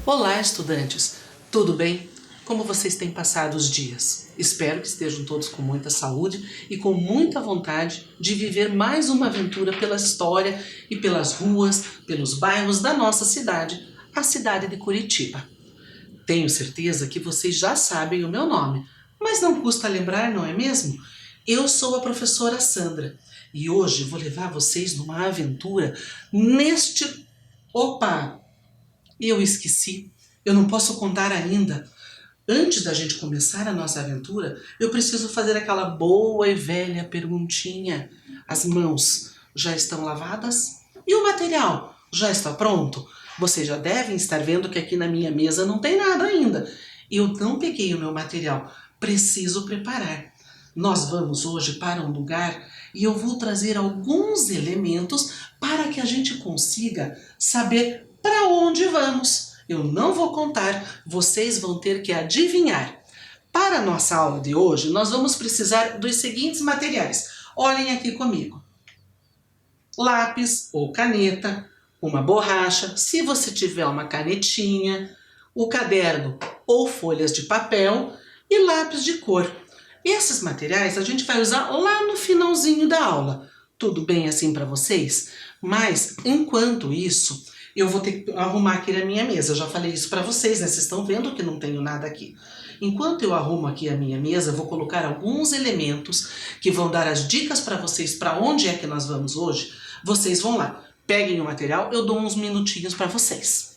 Olá, estudantes! Tudo bem? Como vocês têm passado os dias? Espero que estejam todos com muita saúde e com muita vontade de viver mais uma aventura pela história e pelas ruas, pelos bairros da nossa cidade, a cidade de Curitiba. Tenho certeza que vocês já sabem o meu nome, mas não custa lembrar, não é mesmo? Eu sou a professora Sandra e hoje vou levar vocês numa aventura neste... Opa! Eu esqueci, eu não posso contar ainda. Antes da gente começar a nossa aventura, eu preciso fazer aquela boa e velha perguntinha. As mãos já estão lavadas? E o material já está pronto? Vocês já devem estar vendo que aqui na minha mesa não tem nada ainda. Eu não peguei o meu material, preciso preparar. Nós vamos hoje para um lugar e eu vou trazer alguns elementos para que a gente consiga saber para onde vamos. Eu não vou contar, vocês vão ter que adivinhar. Para a nossa aula de hoje, nós vamos precisar dos seguintes materiais. Olhem aqui comigo. Lápis ou caneta, uma borracha, se você tiver uma canetinha, o caderno ou folhas de papel e lápis de cor. Esses materiais a gente vai usar lá no finalzinho da aula. Tudo bem assim para vocês? Mas, enquanto isso, eu vou ter que arrumar aqui na minha mesa. Eu já falei isso para vocês, né? Vocês estão vendo que não tenho nada aqui. Enquanto eu arrumo aqui a minha mesa, eu vou colocar alguns elementos que vão dar as dicas para vocês para onde é que nós vamos hoje. Vocês vão lá, peguem o material, eu dou uns minutinhos para vocês.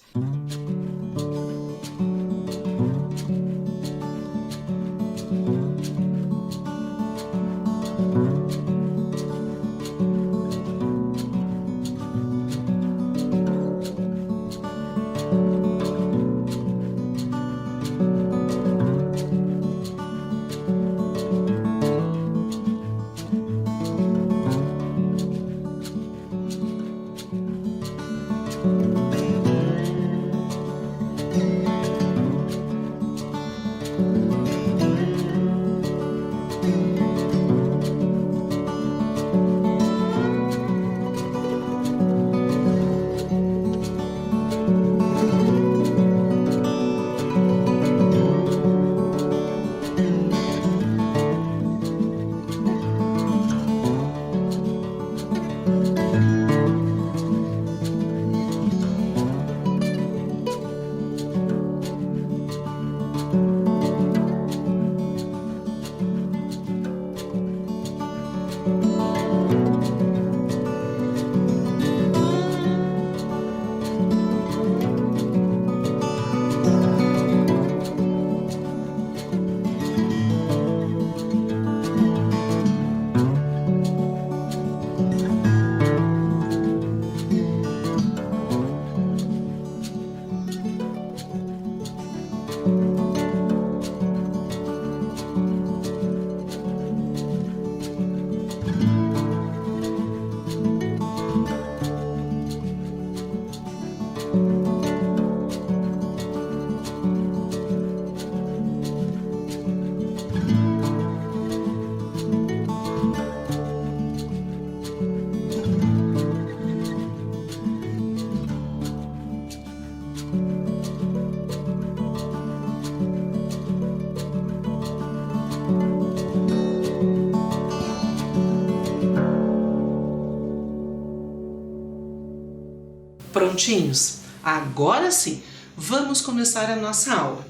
Prontinhos? Agora sim, vamos começar a nossa aula.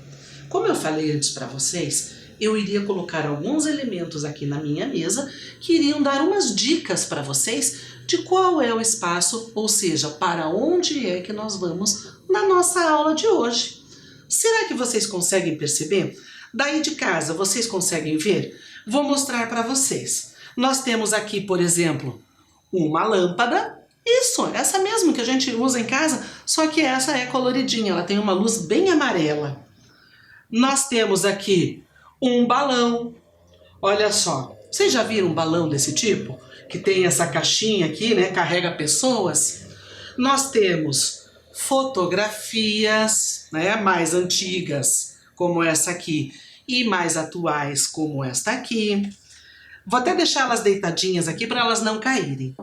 Como eu falei antes para vocês, eu iria colocar alguns elementos aqui na minha mesa que iriam dar umas dicas para vocês de qual é o espaço, ou seja, para onde é que nós vamos na nossa aula de hoje. Será que vocês conseguem perceber? Daí de casa, vocês conseguem ver? Vou mostrar para vocês. Nós temos aqui, por exemplo, uma lâmpada. Isso, essa mesmo que a gente usa em casa, só que essa é coloridinha, ela tem uma luz bem amarela. Nós temos aqui um balão. Olha só, vocês já viram um balão desse tipo? Que tem essa caixinha aqui, né? Carrega pessoas. Nós temos fotografias, né? Mais antigas, como essa aqui, e mais atuais, como esta aqui. Vou até deixar elas deitadinhas aqui para elas não caírem.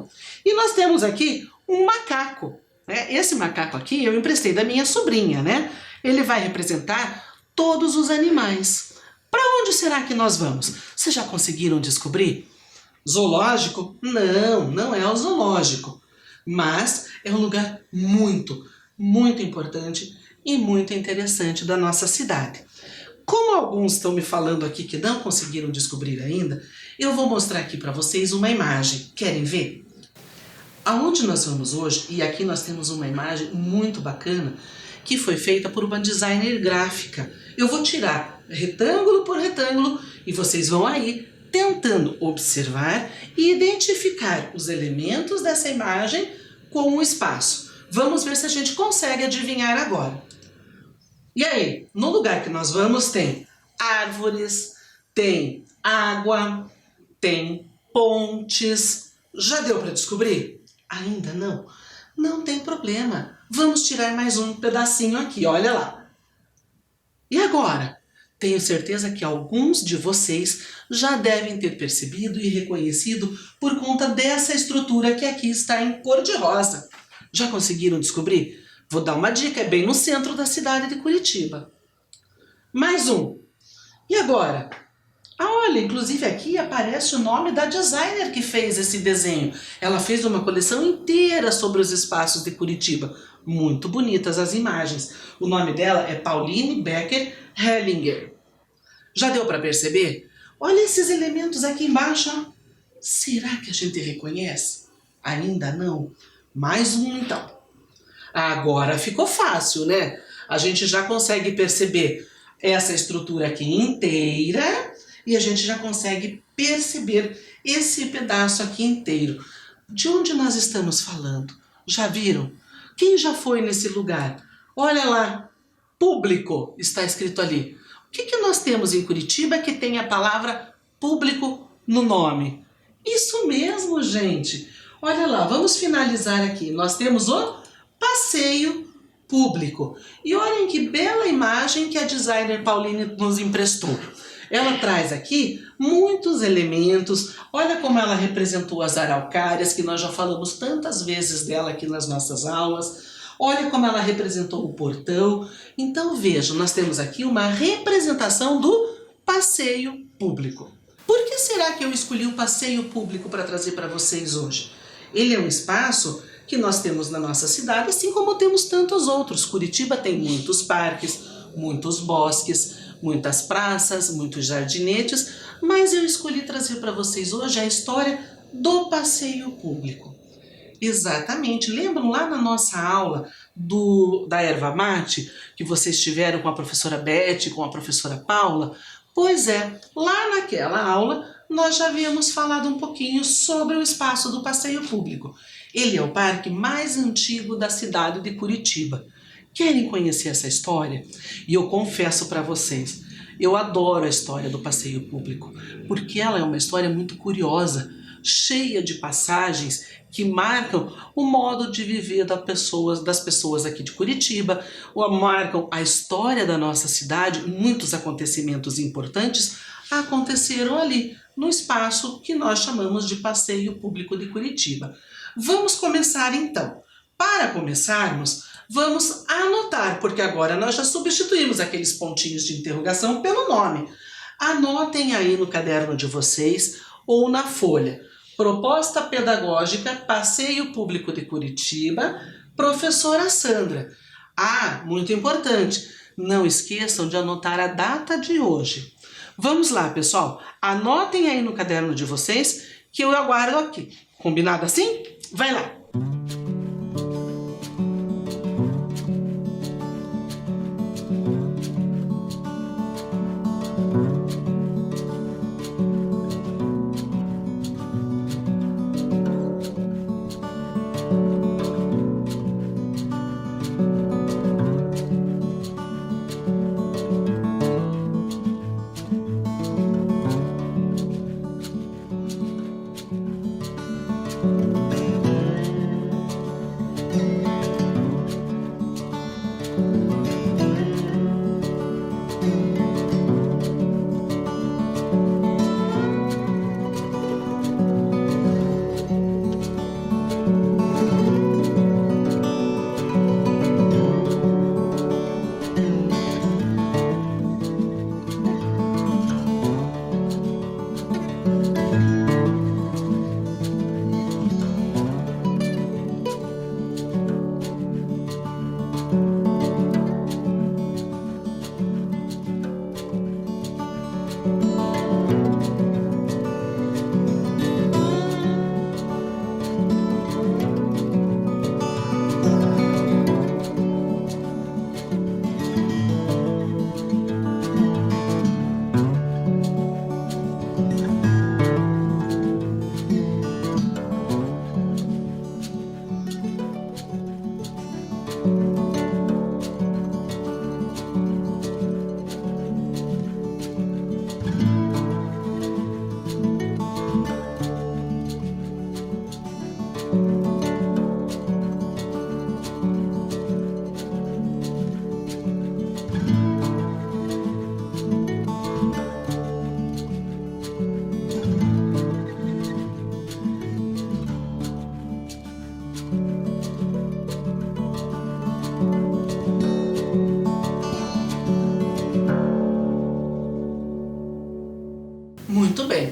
E nós temos aqui um macaco, né? Esse macaco aqui eu emprestei da minha sobrinha, né? Ele vai representar todos os animais. Para onde será que nós vamos? Vocês já conseguiram descobrir? Zoológico? Não, não é o zoológico. Mas é um lugar muito, muito importante e muito interessante da nossa cidade. Como alguns estão me falando aqui que não conseguiram descobrir ainda, eu vou mostrar aqui para vocês uma imagem. Querem ver? Aonde nós vamos hoje, e aqui nós temos uma imagem muito bacana, que foi feita por uma designer gráfica. Eu vou tirar retângulo por retângulo e vocês vão aí tentando observar e identificar os elementos dessa imagem com o espaço. Vamos ver se a gente consegue adivinhar agora. E aí, no lugar que nós vamos tem árvores, tem água, tem pontes. Já deu para descobrir? Ainda não? Não tem problema. Vamos tirar mais um pedacinho aqui, olha lá. E agora? Tenho certeza que alguns de vocês já devem ter percebido e reconhecido por conta dessa estrutura que aqui está em cor de rosa. Já conseguiram descobrir? Vou dar uma dica, é bem no centro da cidade de Curitiba. Mais um. E agora? Olha, inclusive aqui aparece o nome da designer que fez esse desenho. Ela fez uma coleção inteira sobre os espaços de Curitiba. Muito bonitas as imagens. O nome dela é Pauline Becker Hellinger. Já deu para perceber? Olha esses elementos aqui embaixo. Ó. Será que a gente reconhece? Ainda não? Mais um então. Agora ficou fácil, né? A gente já consegue perceber essa estrutura aqui inteira e a gente já consegue perceber esse pedaço aqui inteiro. De onde nós estamos falando? Já viram? Quem já foi nesse lugar? Olha lá, público está escrito ali. O que nós temos em Curitiba que tem a palavra público no nome? Isso mesmo, gente. Olha lá, vamos finalizar aqui. Nós temos o passeio público. E olhem que bela imagem que a designer Pauline nos emprestou. Ela traz aqui muitos elementos. Olha como ela representou as araucárias, que nós já falamos tantas vezes dela aqui nas nossas aulas. Olha como ela representou o portão. Então vejam, nós temos aqui uma representação do passeio público. Por que será que eu escolhi o passeio público para trazer para vocês hoje? Ele é um espaço que nós temos na nossa cidade, assim como temos tantos outros. Curitiba tem muitos parques, muitos bosques, muitas praças, muitos jardinetes, mas eu escolhi trazer para vocês hoje a história do passeio público. Exatamente, lembram lá na nossa aula da erva mate, que vocês tiveram com a professora Beth, com a professora Paula? Pois é, lá naquela aula nós já havíamos falado um pouquinho sobre o espaço do passeio público. Ele é o parque mais antigo da cidade de Curitiba. Querem conhecer essa história? E eu confesso para vocês, eu adoro a história do passeio público, porque ela é uma história muito curiosa, cheia de passagens que marcam o modo de viver das pessoas aqui de Curitiba, ou marcam a história da nossa cidade. Muitos acontecimentos importantes aconteceram ali, no espaço que nós chamamos de Passeio Público de Curitiba. Vamos começar então. Para começarmos, vamos anotar, porque agora nós já substituímos aqueles pontinhos de interrogação pelo nome. Anotem aí no caderno de vocês ou na folha. Proposta Pedagógica Passeio Público de Curitiba, professora Sandra. Ah, muito importante, não esqueçam de anotar a data de hoje. Vamos lá, pessoal, anotem aí no caderno de vocês que eu aguardo aqui. Combinado assim? Vai lá!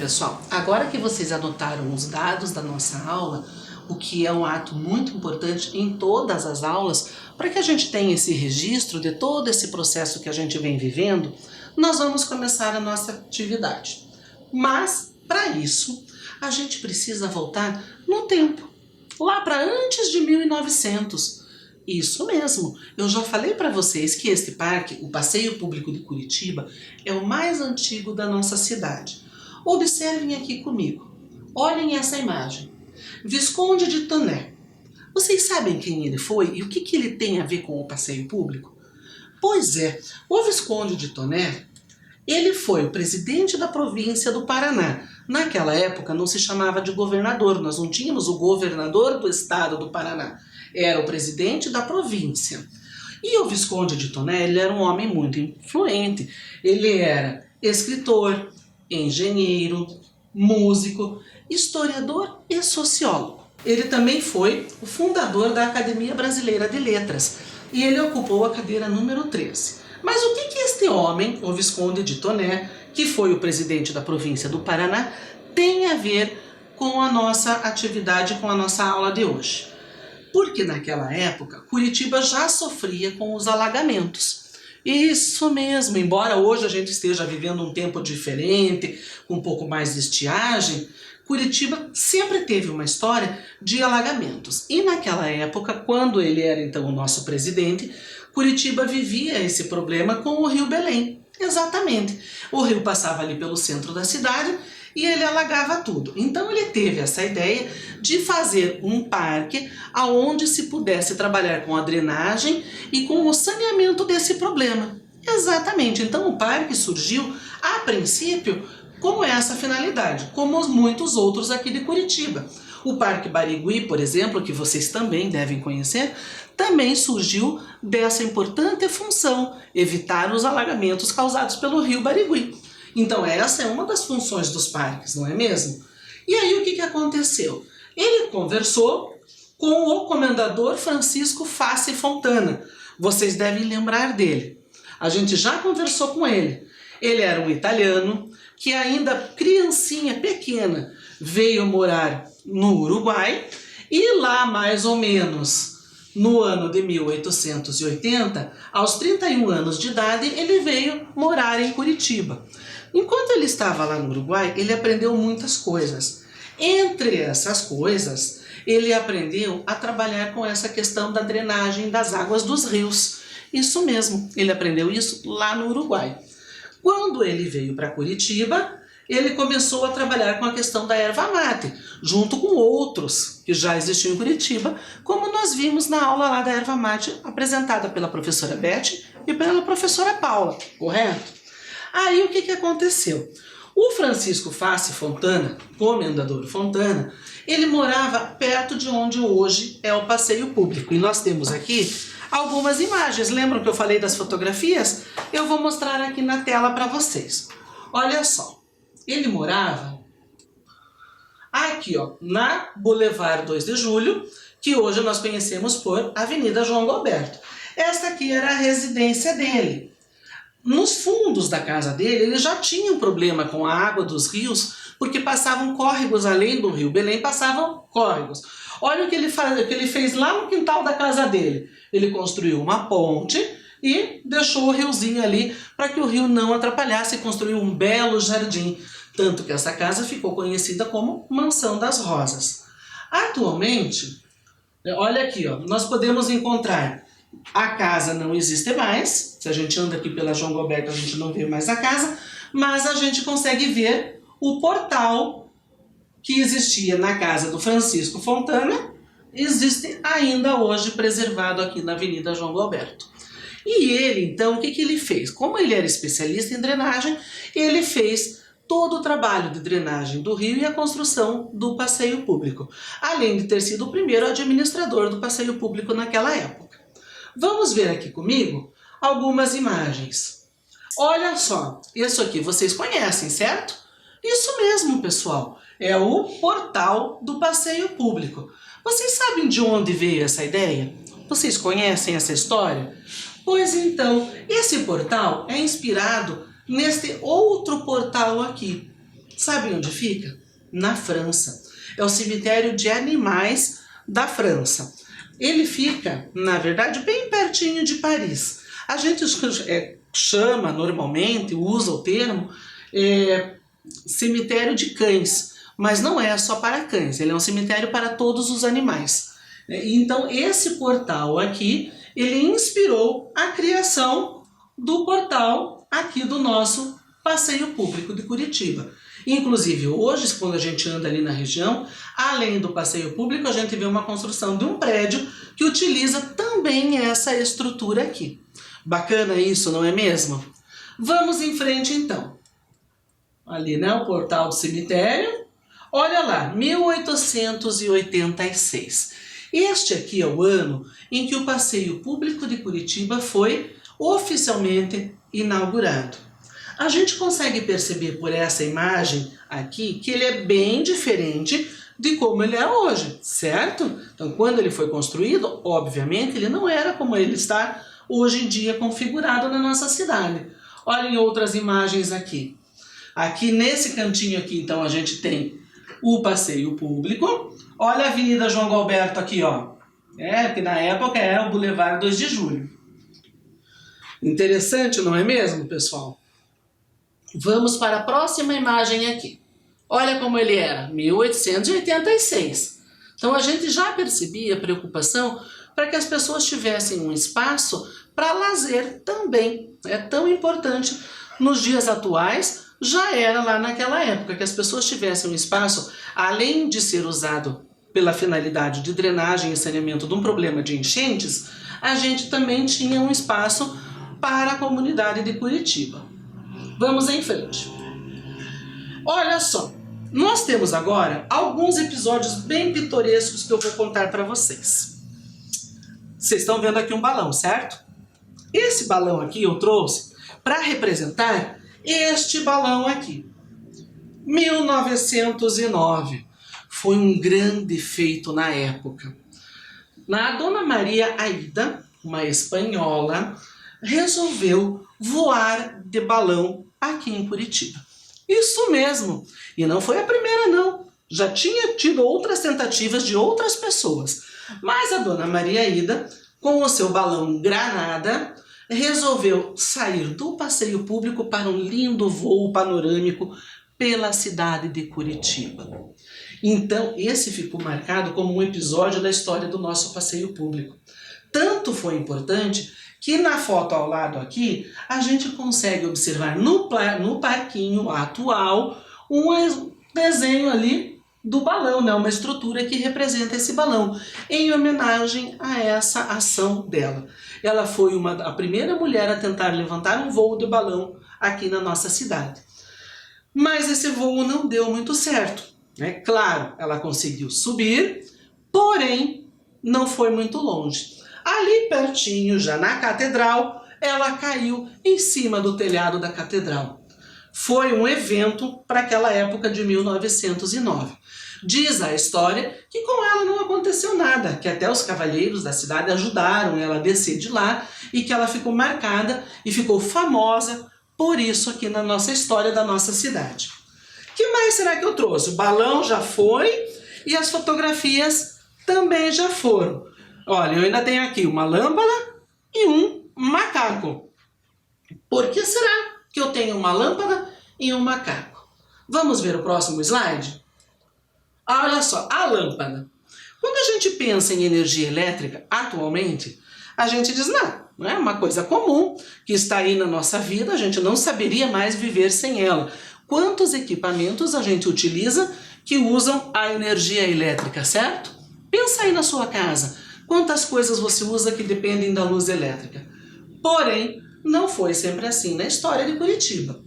pessoal, agora que vocês anotaram os dados da nossa aula, o que é um ato muito importante em todas as aulas, para que a gente tenha esse registro de todo esse processo que a gente vem vivendo, nós vamos começar a nossa atividade. Mas, para isso, a gente precisa voltar no tempo, lá para antes de 1900. Isso mesmo, eu já falei para vocês que este parque, o Passeio Público de Curitiba, é o mais antigo da nossa cidade. Observem aqui comigo, olhem essa imagem. Visconde de Toné. Vocês sabem quem ele foi e o que ele tem a ver com o passeio público? Pois é, o Visconde de Toné, ele foi o presidente da província do Paraná. Naquela época não se chamava de governador, nós não tínhamos o governador do estado do Paraná. Era o presidente da província. E o Visconde de Toné, ele era um homem muito influente. Ele era escritor, engenheiro, músico, historiador e sociólogo. Ele também foi o fundador da Academia Brasileira de Letras e ele ocupou a cadeira número 13. Mas o que este homem, o Visconde de Toné, que foi o presidente da província do Paraná, tem a ver com a nossa atividade, com a nossa aula de hoje? Porque naquela época, Curitiba já sofria com os alagamentos. Isso mesmo, embora hoje a gente esteja vivendo um tempo diferente, com um pouco mais de estiagem, Curitiba sempre teve uma história de alagamentos. E naquela época, quando ele era então o nosso presidente, Curitiba vivia esse problema com o Rio Belém. Exatamente. O rio passava ali pelo centro da cidade e ele alagava tudo. Então ele teve essa ideia de fazer um parque aonde se pudesse trabalhar com a drenagem e com o saneamento desse problema. Exatamente. Então o parque surgiu, a princípio, com essa finalidade, como muitos outros aqui de Curitiba. O Parque Barigui, por exemplo, que vocês também devem conhecer, também surgiu dessa importante função, evitar os alagamentos causados pelo rio Barigui. Então essa é uma das funções dos parques, não é mesmo? E aí o que aconteceu? Ele conversou com o comendador Francisco Face Fontana. Vocês devem lembrar dele. A gente já conversou com ele. Ele era um italiano que ainda criancinha pequena veio morar no Uruguai e lá mais ou menos no ano de 1880, aos 31 anos de idade, ele veio morar em Curitiba. Enquanto ele estava lá no Uruguai, ele aprendeu muitas coisas. Entre essas coisas, ele aprendeu a trabalhar com essa questão da drenagem das águas dos rios. Isso mesmo, ele aprendeu isso lá no Uruguai. Quando ele veio para Curitiba, ele começou a trabalhar com a questão da erva mate, junto com outros que já existiam em Curitiba, como nós vimos na aula lá da erva mate, apresentada pela professora Beth e pela professora Paula, correto? Aí o que aconteceu? O Francisco Face Fontana, comendador Fontana, ele morava perto de onde hoje é o passeio público. E nós temos aqui algumas imagens. Lembram que eu falei das fotografias? Eu vou mostrar aqui na tela para vocês. Olha só, ele morava aqui, ó, na Boulevard 2 de Julho, que hoje nós conhecemos por Avenida João Galberto. Esta aqui era a residência dele. Nos fundos da casa dele, ele já tinha um problema com a água dos rios, porque passavam córregos, além do rio Belém, passavam córregos. Olha o que ele fez lá no quintal da casa dele. Ele construiu uma ponte e deixou o riozinho ali para que o rio não atrapalhasse e construiu um belo jardim. Tanto que essa casa ficou conhecida como Mansão das Rosas. Atualmente, olha aqui, ó, nós podemos encontrar a casa não existe mais. Se a gente anda aqui pela João Galberto, a gente não vê mais a casa, mas a gente consegue ver o portal que existia na casa do Francisco Fontana, existe ainda hoje preservado aqui na Avenida João Galberto. E ele, então, o que ele fez? Como ele era especialista em drenagem, ele fez todo o trabalho de drenagem do rio e a construção do passeio público, além de ter sido o primeiro administrador do passeio público naquela época. Vamos ver aqui comigo algumas imagens. Olha só, isso aqui vocês conhecem, certo? Isso mesmo, pessoal, é o portal do passeio público. Vocês sabem de onde veio essa ideia? Vocês conhecem essa história? Pois então, esse portal é inspirado neste outro portal aqui. Sabe onde fica? Na França. É o cemitério de animais da França. Ele fica, na verdade, bem pertinho de Paris. A gente chama normalmente, usa o termo cemitério de cães, mas não é só para cães, ele é um cemitério para todos os animais. Então esse portal aqui, ele inspirou a criação do portal aqui do nosso passeio público de Curitiba. Inclusive hoje, quando a gente anda ali na região, além do passeio público, a gente vê uma construção de um prédio que utiliza também essa estrutura aqui. Bacana isso, não é mesmo? Vamos em frente então. Ali, né, o portal do cemitério. Olha lá, 1886. Este aqui é o ano em que o passeio público de Curitiba foi oficialmente inaugurado. A gente consegue perceber por essa imagem aqui que ele é bem diferente de como ele é hoje, certo? Então, quando ele foi construído, obviamente, ele não era como ele está hoje em dia configurado na nossa cidade. Olhem outras imagens aqui. Aqui nesse cantinho aqui, então, a gente tem o passeio público. Olha a Avenida João Galberto aqui, ó. Que na época era o Boulevard 2 de Julho. Interessante, não é mesmo, pessoal? Vamos para a próxima imagem aqui. Olha como ele era, 1886. Então a gente já percebia a preocupação para que as pessoas tivessem um espaço para lazer também. É tão importante nos dias atuais, já era lá naquela época, que as pessoas tivessem um espaço, além de ser usado pela finalidade de drenagem e saneamento de um problema de enchentes, a gente também tinha um espaço para a comunidade de Curitiba. Vamos em frente. Olha só, nós temos agora alguns episódios bem pitorescos que eu vou contar para vocês. Vocês estão vendo aqui um balão, certo? Esse balão aqui eu trouxe para representar este balão aqui. 1909 foi um grande feito na época. A Dona Maria Aida, uma espanhola, resolveu voar de balão aqui em Curitiba. Isso mesmo. E não foi a primeira, não. Já tinha tido outras tentativas de outras pessoas. Mas a Dona Maria Aida, com o seu balão Granada, resolveu sair do passeio público para um lindo voo panorâmico pela cidade de Curitiba. Então, esse ficou marcado como um episódio da história do nosso passeio público. Tanto foi importante que na foto ao lado aqui, a gente consegue observar no parquinho atual um desenho ali do balão, né? Uma estrutura que representa esse balão, em homenagem a essa ação dela. Ela foi a primeira mulher a tentar levantar um voo de balão aqui na nossa cidade. Mas esse voo não deu muito certo. Claro, ela conseguiu subir, porém não foi muito longe. Ali pertinho, já na catedral, ela caiu em cima do telhado da catedral. Foi um evento para aquela época de 1909. Diz a história que com ela não aconteceu nada, que até os cavalheiros da cidade ajudaram ela a descer de lá e que ela ficou marcada e ficou famosa por isso aqui na nossa história da nossa cidade. O que mais será que eu trouxe? O balão já foi e as fotografias também já foram. Olha, eu ainda tenho aqui uma lâmpada e um macaco. Por que será que eu tenho uma lâmpada e um macaco? Vamos ver o próximo slide? Olha só, a lâmpada. Quando a gente pensa em energia elétrica, atualmente, a gente diz, não é uma coisa comum que está aí na nossa vida, a gente não saberia mais viver sem ela. Quantos equipamentos a gente utiliza que usam a energia elétrica, certo? Pensa aí na sua casa. Quantas coisas você usa que dependem da luz elétrica? Porém, não foi sempre assim na história de Curitiba.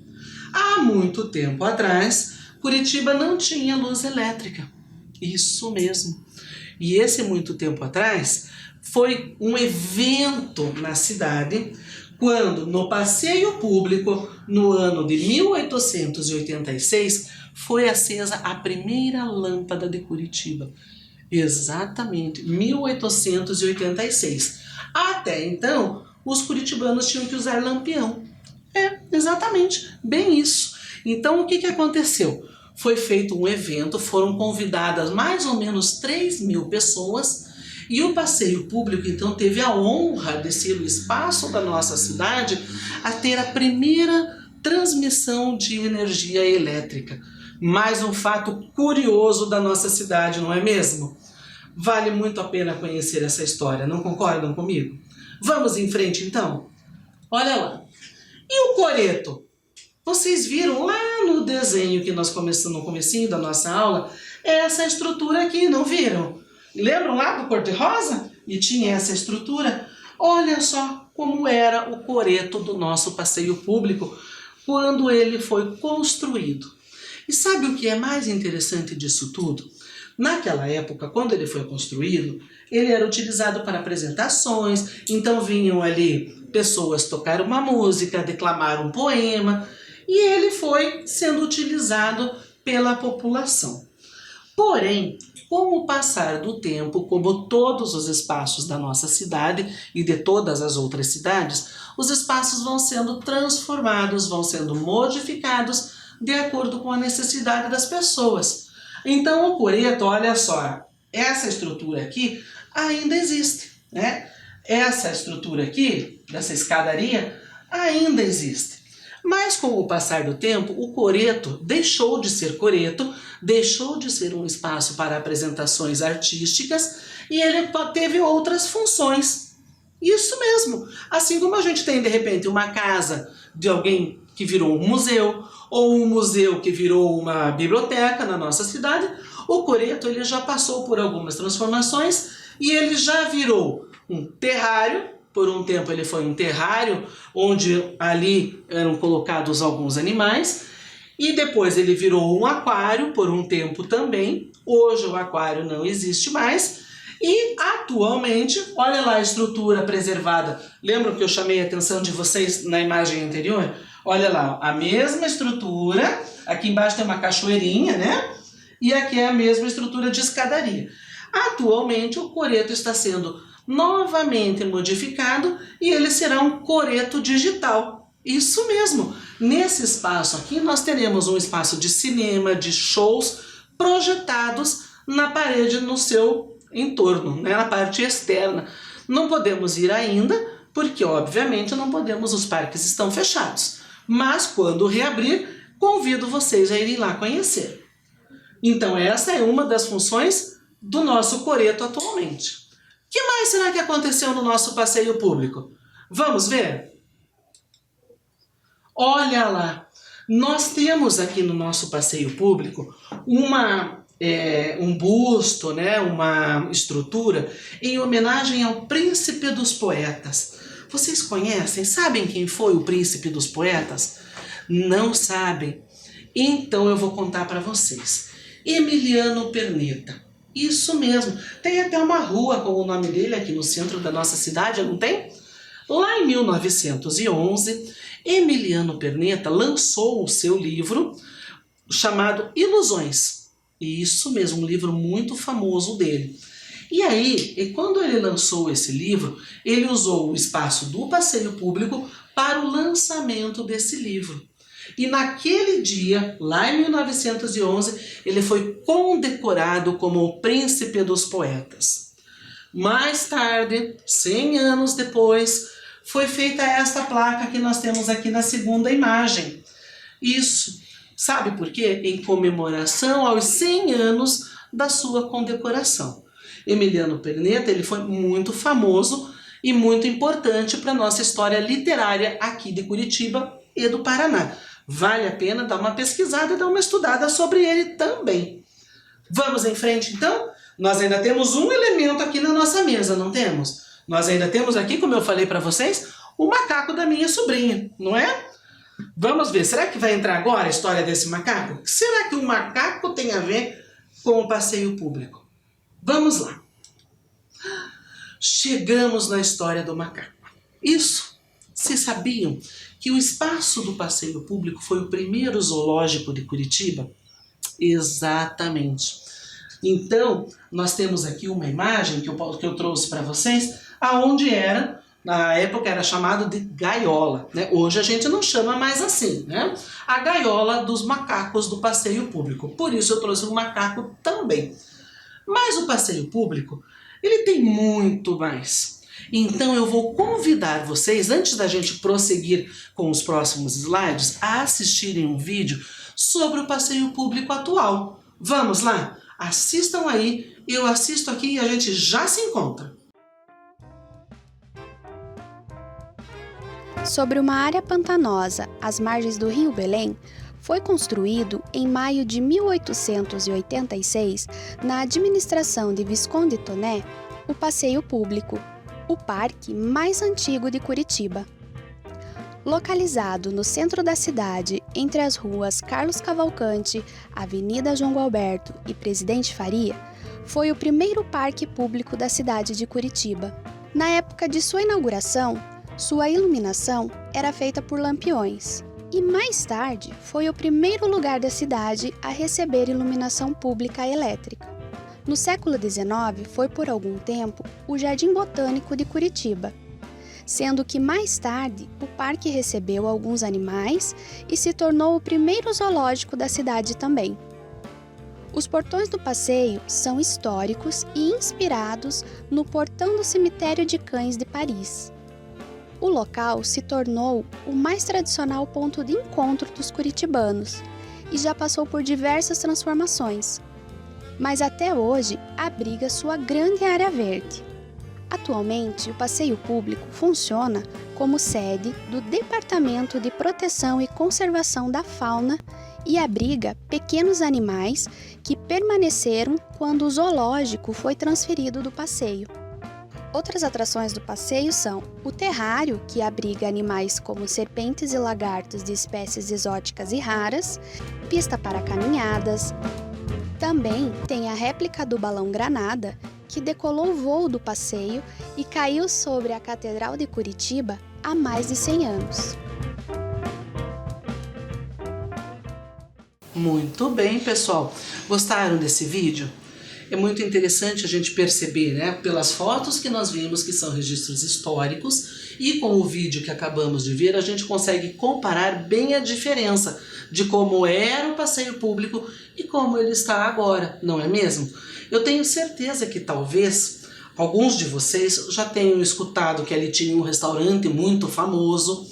Há muito tempo atrás, Curitiba não tinha luz elétrica. Isso mesmo. E esse muito tempo atrás foi um evento na cidade, quando no passeio público, no ano de 1886, foi acesa a primeira lâmpada de Curitiba. Exatamente, 1886. Até então, os curitibanos tinham que usar lampião. Exatamente, bem isso. Então o que aconteceu? Foi feito um evento, foram convidadas mais ou menos 3.000 pessoas e o passeio público então teve a honra de ser o espaço da nossa cidade a ter a primeira transmissão de energia elétrica. Mais um fato curioso da nossa cidade, não é mesmo? Vale muito a pena conhecer essa história, não concordam comigo? Vamos em frente então? Olha lá. E o coreto? Vocês viram lá no desenho que nós começamos no comecinho da nossa aula, essa estrutura aqui, não viram? Lembram lá do cor-de-rosa? E tinha essa estrutura? Olha só como era o coreto do nosso passeio público quando ele foi construído. E sabe o que é mais interessante disso tudo? Naquela época, quando ele foi construído, ele era utilizado para apresentações, então vinham ali pessoas tocar uma música, declamar um poema, e ele foi sendo utilizado pela população. Porém, com o passar do tempo, como todos os espaços da nossa cidade e de todas as outras cidades, os espaços vão sendo transformados, vão sendo modificados de acordo com a necessidade das pessoas. Então o coreto, olha só, essa estrutura aqui ainda existe, né? Essa estrutura aqui, dessa escadaria, ainda existe. Mas com o passar do tempo, o coreto deixou de ser coreto, deixou de ser um espaço para apresentações artísticas e ele teve outras funções. Isso mesmo. Assim como a gente tem, de repente, uma casa de alguém que virou um museu, ou um museu que virou uma biblioteca na nossa cidade, o coreto ele já passou por algumas transformações e ele já virou um terrário. Por um tempo ele foi um terrário, onde ali eram colocados alguns animais, e depois ele virou um aquário por um tempo também. Hoje o aquário não existe mais, e atualmente, olha lá a estrutura preservada. Lembram que eu chamei a atenção de vocês na imagem anterior? Olha lá, a mesma estrutura, aqui embaixo tem uma cachoeirinha, né? E aqui é a mesma estrutura de escadaria. Atualmente o coreto está sendo novamente modificado e ele será um coreto digital. Isso mesmo, nesse espaço aqui nós teremos um espaço de cinema, de shows projetados na parede no seu entorno, né, na parte externa. Não podemos ir ainda, porque obviamente não podemos, os parques estão fechados. Mas quando reabrir, convido vocês a irem lá conhecer. Então essa é uma das funções do nosso coreto atualmente. O que mais será que aconteceu no nosso passeio público? Vamos ver? Olha lá, nós temos aqui no nosso passeio público um busto, né, uma estrutura em homenagem ao Príncipe dos Poetas. Vocês conhecem? Sabem quem foi o Príncipe dos Poetas? Não sabem? Então eu vou contar para vocês. Emiliano Perneta. Isso mesmo, tem até uma rua com o nome dele aqui no centro da nossa cidade, não tem? Lá em 1911, Emiliano Perneta lançou o seu livro chamado Ilusões. Isso mesmo, um livro muito famoso dele. E aí, quando ele lançou esse livro, ele usou o espaço do passeio público para o lançamento desse livro. E naquele dia, lá em 1911, ele foi condecorado como o Príncipe dos Poetas. Mais tarde, 100 anos depois, foi feita esta placa que nós temos aqui na segunda imagem. Isso, sabe por quê? Em comemoração aos 100 anos da sua condecoração. Emiliano Perneta, ele foi muito famoso e muito importante para a nossa história literária aqui de Curitiba e do Paraná. Vale a pena dar uma pesquisada e dar uma estudada sobre ele também. Vamos em frente então? Nós ainda temos um elemento aqui na nossa mesa, não temos? Nós ainda temos aqui, como eu falei para vocês, o macaco da minha sobrinha, não é? Vamos ver, será que vai entrar agora a história desse macaco? Será que o macaco tem a ver com o passeio público? Vamos lá. Chegamos na história do macaco. Isso. Vocês sabiam que o espaço do passeio público foi o primeiro zoológico de Curitiba? Exatamente. Então, nós temos aqui uma imagem que eu trouxe para vocês, aonde era Na época era chamado de gaiola, né? Hoje a gente não chama mais assim, né? A gaiola dos macacos do passeio público. Por isso eu trouxe o macaco também. Mas o passeio público, ele tem muito mais. Então eu vou convidar vocês, antes da gente prosseguir com os próximos slides, a assistirem um vídeo sobre o passeio público atual. Vamos lá? Assistam aí, eu assisto aqui e a gente já se encontra. Sobre uma área pantanosa às margens do Rio Belém, foi construído em maio de 1886, na administração de Visconde Toné, o Passeio Público, o parque mais antigo de Curitiba. Localizado no centro da cidade, entre as ruas Carlos Cavalcante, Avenida João Gualberto e Presidente Faria, foi o primeiro parque público da cidade de Curitiba. Na época de sua inauguração, sua iluminação era feita por lampiões. E mais tarde, foi o primeiro lugar da cidade a receber iluminação pública elétrica. No século XIX, foi por algum tempo o Jardim Botânico de Curitiba, sendo que mais tarde o parque recebeu alguns animais e se tornou o primeiro zoológico da cidade também. Os portões do passeio são históricos e inspirados no portão do Cemitério de Cães de Paris. O local se tornou o mais tradicional ponto de encontro dos curitibanos e já passou por diversas transformações, mas até hoje abriga sua grande área verde. Atualmente, o passeio público funciona como sede do Departamento de Proteção e Conservação da Fauna e abriga pequenos animais que permaneceram quando o zoológico foi transferido do passeio. Outras atrações do passeio são o terrário, que abriga animais como serpentes e lagartos de espécies exóticas e raras, pista para caminhadas. Também tem a réplica do balão Granada, que decolou o voo do passeio e caiu sobre a Catedral de Curitiba há mais de 100 anos. Muito bem, pessoal. Gostaram desse vídeo? É muito interessante a gente perceber, né, pelas fotos que nós vimos, que são registros históricos, e com o vídeo que acabamos de ver, a gente consegue comparar bem a diferença de como era o passeio público e como ele está agora, não é mesmo? Eu tenho certeza que talvez alguns de vocês já tenham escutado que ali tinha um restaurante muito famoso.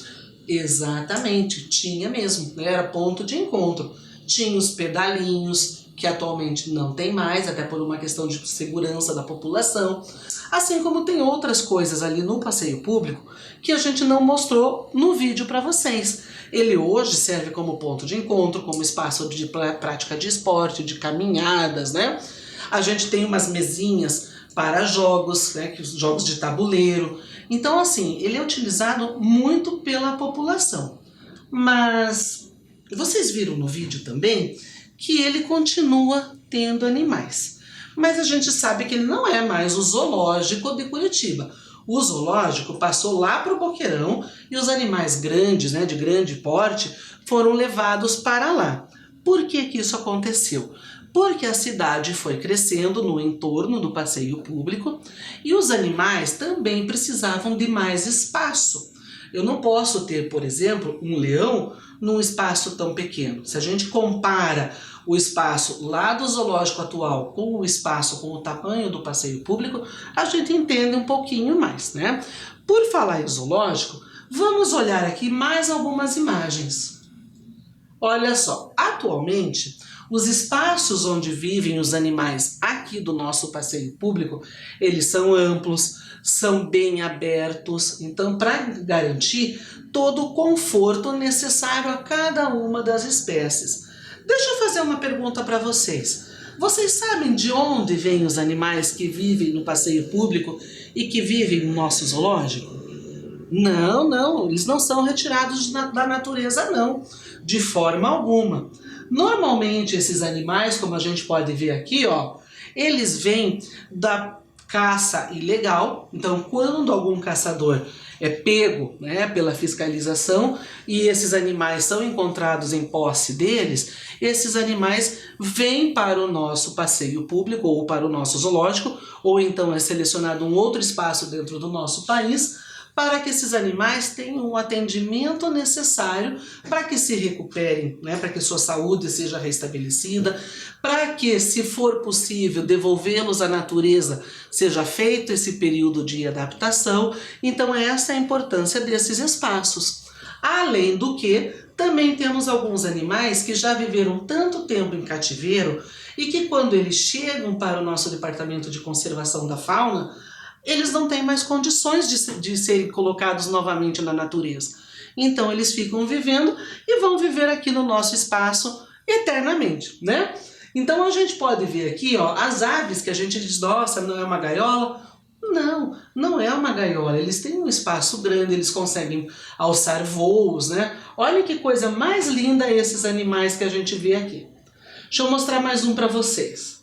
Exatamente, tinha mesmo, era ponto de encontro. Tinha os pedalinhos, que atualmente não tem mais, até por uma questão de segurança da população. Assim como tem outras coisas ali no passeio público que a gente não mostrou no vídeo para vocês. Ele hoje serve como ponto de encontro, como espaço de prática de esporte, de caminhadas, né? A gente tem umas mesinhas para jogos, né? Jogos de tabuleiro. Então, assim, ele é utilizado muito pela população. Mas vocês viram no vídeo também que ele continua tendo animais. Mas a gente sabe que ele não é mais o zoológico de Curitiba. O zoológico passou lá para o Boqueirão e os animais grandes, né, de grande porte, foram levados para lá. Por que que isso aconteceu? Porque a cidade foi crescendo no entorno do passeio público e os animais também precisavam de mais espaço. Eu não posso ter, por exemplo, um leão num espaço tão pequeno. Se a gente compara o espaço lá do zoológico atual com o espaço, com o tamanho do passeio público, a gente entende um pouquinho mais, né? Por falar em zoológico, vamos olhar aqui mais algumas imagens. Olha só, atualmente, os espaços onde vivem os animais aqui do nosso passeio público, eles são amplos, são bem abertos, então para garantir todo o conforto necessário a cada uma das espécies. Deixa eu fazer uma pergunta para vocês. Vocês sabem de onde vêm os animais que vivem no passeio público e que vivem no nosso zoológico? Não, eles não são retirados da natureza, não, de forma alguma. Normalmente esses animais, como a gente pode ver aqui, ó, eles vêm da caça ilegal. Então, quando algum caçador é pego, né, pela fiscalização e esses animais são encontrados em posse deles, esses animais vêm para o nosso passeio público ou para o nosso zoológico, ou então é selecionado um outro espaço dentro do nosso país para que esses animais tenham o atendimento necessário para que se recuperem, né, para que sua saúde seja restabelecida, para que, se for possível, devolvê-los à natureza, seja feito esse período de adaptação. Então essa é a importância desses espaços. Além do que, também temos alguns animais que já viveram tanto tempo em cativeiro e que, quando eles chegam para o nosso departamento de conservação da fauna, eles não têm mais condições de serem colocados novamente na natureza. Então eles ficam vivendo e vão viver aqui no nosso espaço eternamente, né? Então a gente pode ver aqui, ó, as aves que a gente diz, nossa, não é uma gaiola. Não, não é uma gaiola, eles têm um espaço grande, eles conseguem alçar voos, né? Olha que coisa mais linda esses animais que a gente vê aqui. Deixa eu mostrar mais um para vocês.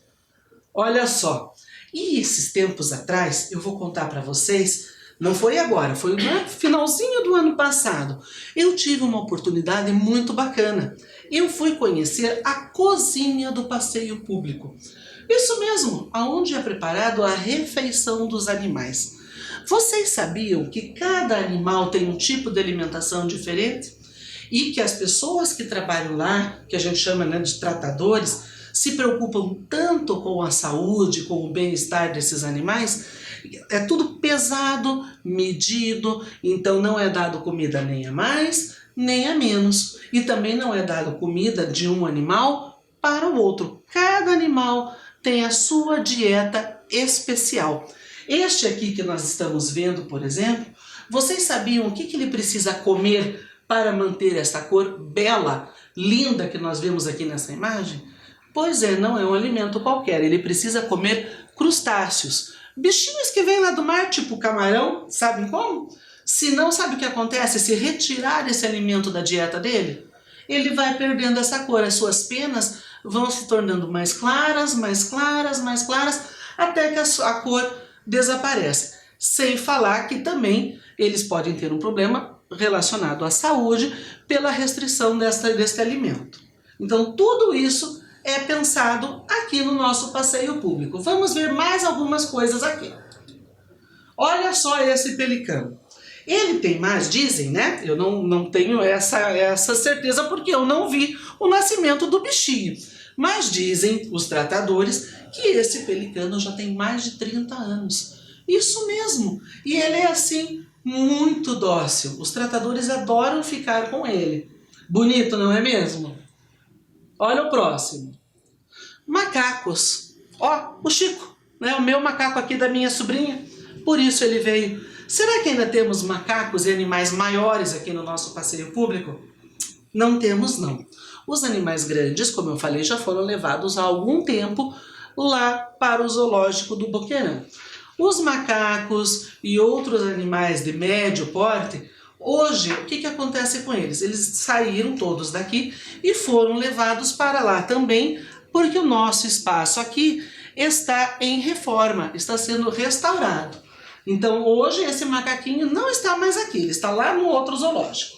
Olha só. E esses tempos atrás, eu vou contar para vocês, não foi agora, foi no finalzinho do ano passado, eu tive uma oportunidade muito bacana. Eu fui conhecer a cozinha do passeio público. Isso mesmo, aonde é preparado a refeição dos animais. Vocês sabiam que cada animal tem um tipo de alimentação diferente? E que as pessoas que trabalham lá, que a gente chama, né, de tratadores, se preocupam tanto com a saúde, com o bem-estar desses animais? É tudo pesado, medido, então não é dado comida nem a mais, nem a menos. E também não é dado comida de um animal para o outro. Cada animal tem a sua dieta especial. Este aqui que nós estamos vendo, por exemplo, vocês sabiam o que ele precisa comer para manter essa cor bela, linda que nós vemos aqui nessa imagem? Pois é, não é um alimento qualquer, ele precisa comer crustáceos. Bichinhos que vêm lá do mar, tipo camarão, sabem como? Se não, sabe o que acontece? Se retirar esse alimento da dieta dele, ele vai perdendo essa cor, as suas penas vão se tornando mais claras, mais claras, mais claras, até que a cor desaparece. Sem falar que também eles podem ter um problema relacionado à saúde pela restrição deste alimento. Então tudo isso é pensado aqui no nosso passeio público. Vamos ver mais algumas coisas aqui. Olha só esse pelicano. Ele tem mais, dizem, né? Eu não tenho essa certeza porque eu não vi o nascimento do bichinho. Mas dizem os tratadores que esse pelicano já tem mais de 30 anos. Isso mesmo. E ele é assim, muito dócil. Os tratadores adoram ficar com ele. Bonito, não é mesmo? Olha o próximo. Macacos. Ó, o Chico, né? O meu macaco aqui da minha sobrinha. Por isso ele veio. Será que ainda temos macacos e animais maiores aqui no nosso passeio público? Não temos, não. Os animais grandes, como eu falei, já foram levados há algum tempo lá para o zoológico do Boqueirão. Os macacos e outros animais de médio porte, hoje, o que acontece com eles? Eles saíram todos daqui e foram levados para lá também, porque o nosso espaço aqui está em reforma, está sendo restaurado. Então hoje esse macaquinho não está mais aqui, ele está lá no outro zoológico.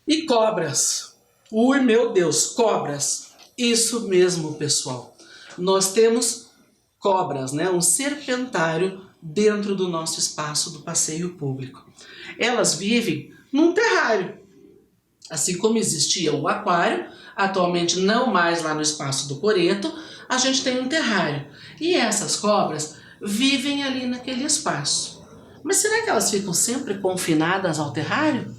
E cobras. Ui, meu Deus, cobras. Isso mesmo, pessoal. Nós temos cobras, né? Um serpentário dentro do nosso espaço do passeio público. Elas vivem num terrário. Assim como existia o aquário, atualmente não mais lá no espaço do coreto, a gente tem um terrário. E essas cobras vivem ali naquele espaço. Mas será que elas ficam sempre confinadas ao terrário?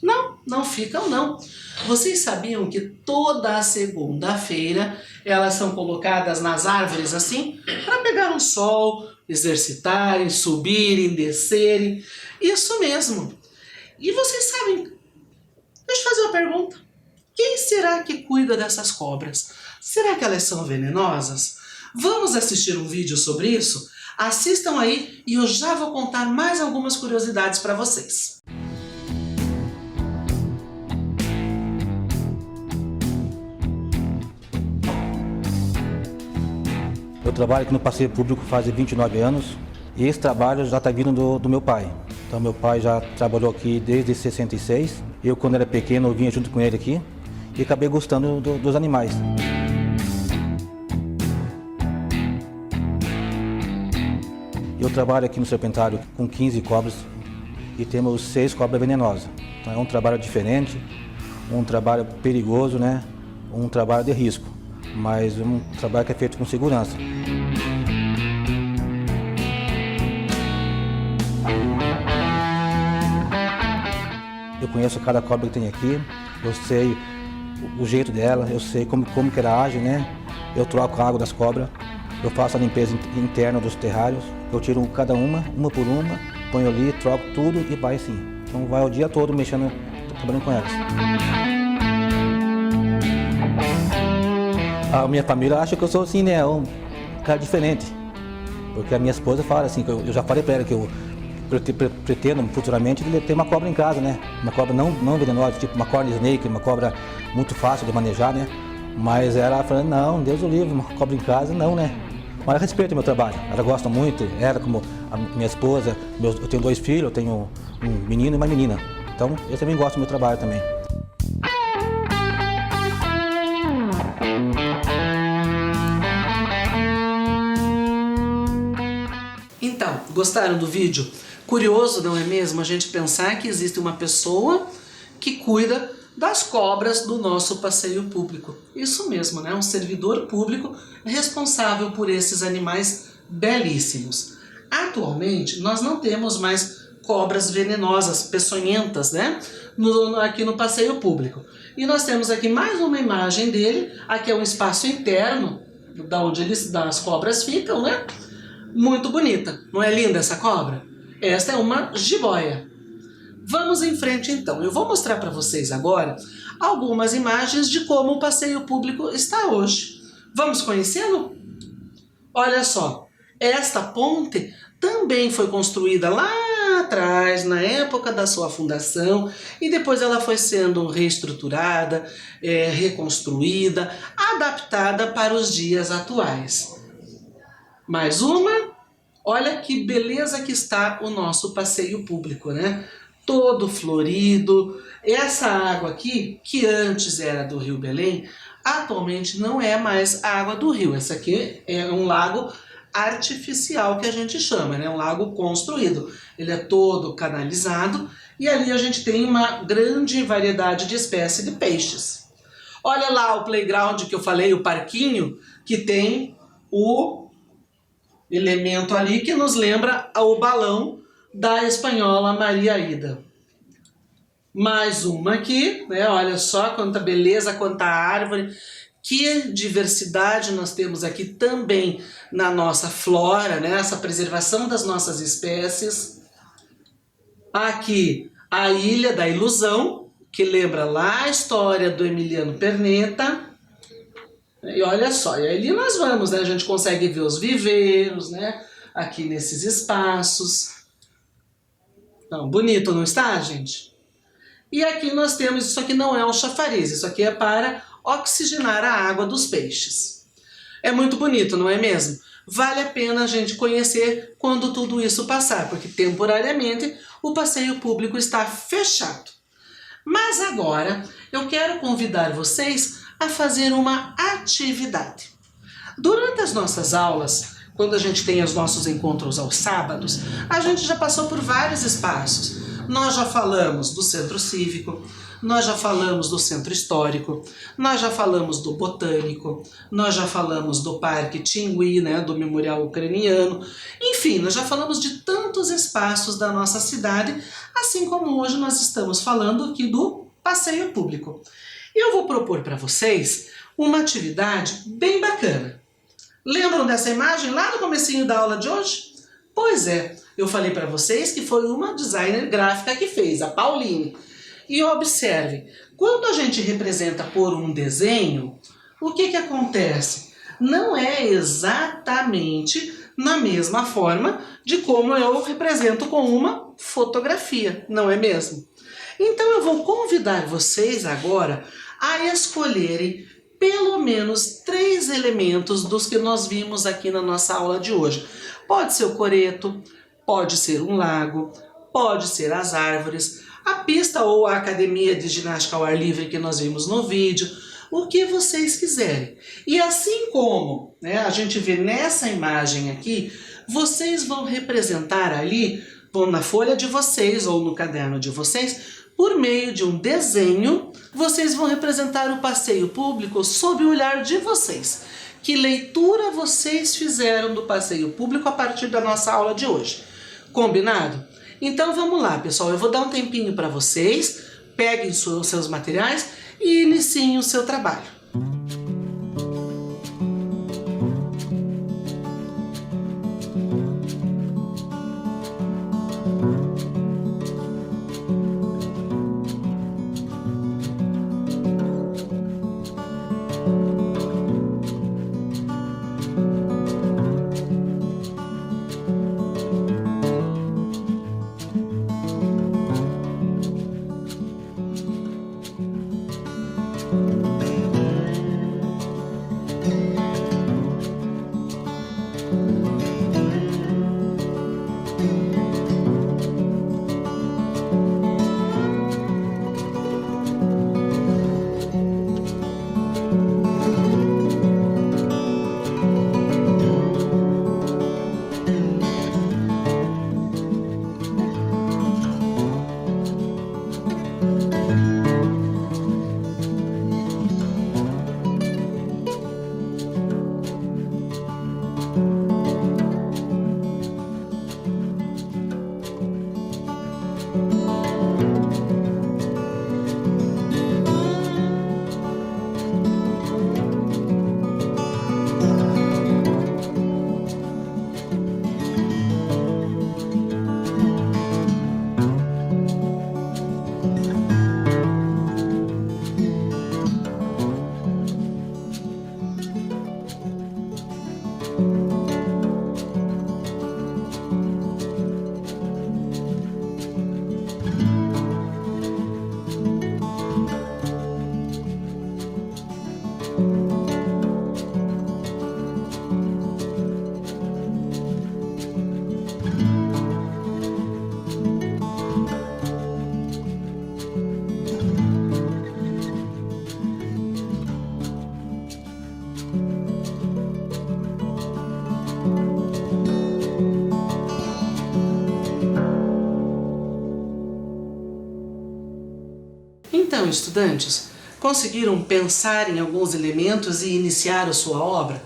Não, não ficam não. Vocês sabiam que toda a segunda-feira elas são colocadas nas árvores assim, para pegar um sol, exercitarem, subirem, descerem? Isso mesmo. E vocês sabem, deixa eu fazer uma pergunta. Quem será que cuida dessas cobras? Será que elas são venenosas? Vamos assistir um vídeo sobre isso? Assistam aí e eu já vou contar mais algumas curiosidades para vocês. Eu trabalho aqui no passeio público faz 29 anos e esse trabalho já está vindo do meu pai. Então meu pai já trabalhou aqui desde 66. Eu, quando era pequeno, eu vinha junto com ele aqui e acabei gostando dos animais. Eu trabalho aqui no Serpentário com 15 cobras e temos 6 cobras venenosas. Então é um trabalho diferente, um trabalho perigoso, né? Um trabalho de risco, mas um trabalho que é feito com segurança. Eu conheço cada cobra que tem aqui, eu sei o jeito dela, eu sei como que ela age, né? Eu troco a água das cobras, eu faço a limpeza interna dos terrários, eu tiro cada uma por uma, ponho ali, troco tudo e vai assim. Então vai o dia todo mexendo, trabalhando com elas. A minha família acha que eu sou assim, né? Um cara diferente. Porque a minha esposa fala assim, que eu já falei para ela que eu pretendo futuramente ter uma cobra em casa, né? Uma cobra não venenosa, tipo uma corn snake, uma cobra muito fácil de manejar, né? Mas ela fala, não, Deus o livre, uma cobra em casa, não, né? Mas ela respeita o meu trabalho, ela gosta muito, ela como a minha esposa, eu tenho 2 filhos, eu tenho um menino e uma menina. Então eu também gosto do meu trabalho também. Então, gostaram do vídeo? Curioso, não é mesmo? A gente pensar que existe uma pessoa que cuida das cobras do nosso passeio público. Isso mesmo, né? Um servidor público responsável por esses animais belíssimos. Atualmente, nós não temos mais cobras venenosas, peçonhentas, né? Aqui no passeio público. E nós temos aqui mais uma imagem dele. Aqui é um espaço interno, da onde as cobras ficam, né? Muito bonita. Não é linda essa cobra? Esta é uma jiboia. Vamos em frente então. Eu vou mostrar para vocês agora algumas imagens de como o passeio público está hoje. Vamos conhecê-lo? Olha só, esta ponte também foi construída lá atrás, na época da sua fundação, e depois ela foi sendo reestruturada, reconstruída, adaptada para os dias atuais. Mais uma. Olha que beleza que está o nosso passeio público, né? Todo florido. Essa água aqui, que antes era do Rio Belém, atualmente não é mais a água do rio. Essa aqui é um lago artificial que a gente chama, né? Um lago construído. Ele é todo canalizado e ali a gente tem uma grande variedade de espécies de peixes. Olha lá o playground que eu falei, o parquinho, que tem o elemento ali que nos lembra o balão da espanhola Maria Ida. Mais uma aqui, né? Olha só quanta beleza, quanta árvore, que diversidade nós temos aqui também na nossa flora, né? Essa preservação das nossas espécies. Aqui a Ilha da Ilusão, que lembra lá a história do Emiliano Perneta. E olha só, e ali nós vamos, né? A gente consegue ver os viveiros, né? Aqui nesses espaços. Então, bonito, não está, gente? E aqui nós temos, isso aqui não é um chafariz, isso aqui é para oxigenar a água dos peixes. É muito bonito, não é mesmo? Vale a pena a gente conhecer quando tudo isso passar, porque temporariamente o passeio público está fechado. Mas agora eu quero convidar vocês a fazer uma atividade. Durante as nossas aulas, quando a gente tem os nossos encontros aos sábados, a gente já passou por vários espaços. Nós já falamos do Centro Cívico, nós já falamos do Centro Histórico, nós já falamos do Botânico, nós já falamos do Parque Tingui, né, do Memorial Ucraniano. Enfim, nós já falamos de tantos espaços da nossa cidade, assim como hoje nós estamos falando aqui do passeio público. Eu vou propor para vocês uma atividade bem bacana. Lembram dessa imagem lá no comecinho da aula de hoje? Pois é, eu falei para vocês que foi uma designer gráfica que fez, a Pauline. E observe, quando a gente representa por um desenho, o que acontece? Não é exatamente na mesma forma de como eu represento com uma fotografia, não é mesmo? Então eu vou convidar vocês agora a escolherem pelo menos 3 elementos dos que nós vimos aqui na nossa aula de hoje. Pode ser o coreto, pode ser um lago, pode ser as árvores, a pista ou a academia de ginástica ao ar livre que nós vimos no vídeo, o que vocês quiserem. E assim como, né, a gente vê nessa imagem aqui, vocês vão representar ali, ou na folha de vocês ou no caderno de vocês, por meio de um desenho, vocês vão representar o passeio público sob o olhar de vocês. Que leitura vocês fizeram do passeio público a partir da nossa aula de hoje? Combinado? Então vamos lá, pessoal. Eu vou dar um tempinho para vocês, peguem os seus materiais e iniciem o seu trabalho. Então, estudantes, conseguiram pensar em alguns elementos e iniciar a sua obra?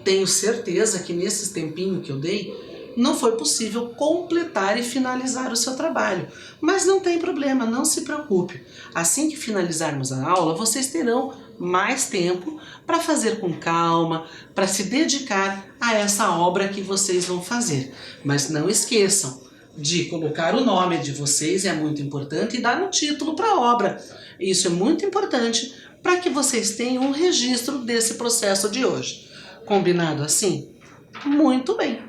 Tenho certeza que nesse tempinho que eu dei, não foi possível completar e finalizar o seu trabalho. Mas não tem problema, não se preocupe. Assim que finalizarmos a aula, vocês terão mais tempo para fazer com calma, para se dedicar a essa obra que vocês vão fazer. Mas não esqueçam de colocar o nome de vocês, é muito importante, e dar um título para a obra. Isso é muito importante para que vocês tenham um registro desse processo de hoje. Combinado assim? Muito bem.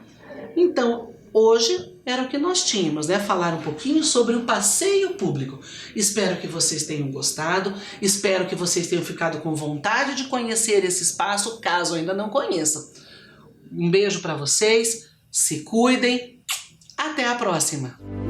Então, hoje era o que nós tínhamos, né? Falar um pouquinho sobre o passeio público. Espero que vocês tenham gostado, espero que vocês tenham ficado com vontade de conhecer esse espaço, caso ainda não conheçam. Um beijo para vocês, se cuidem, até a próxima!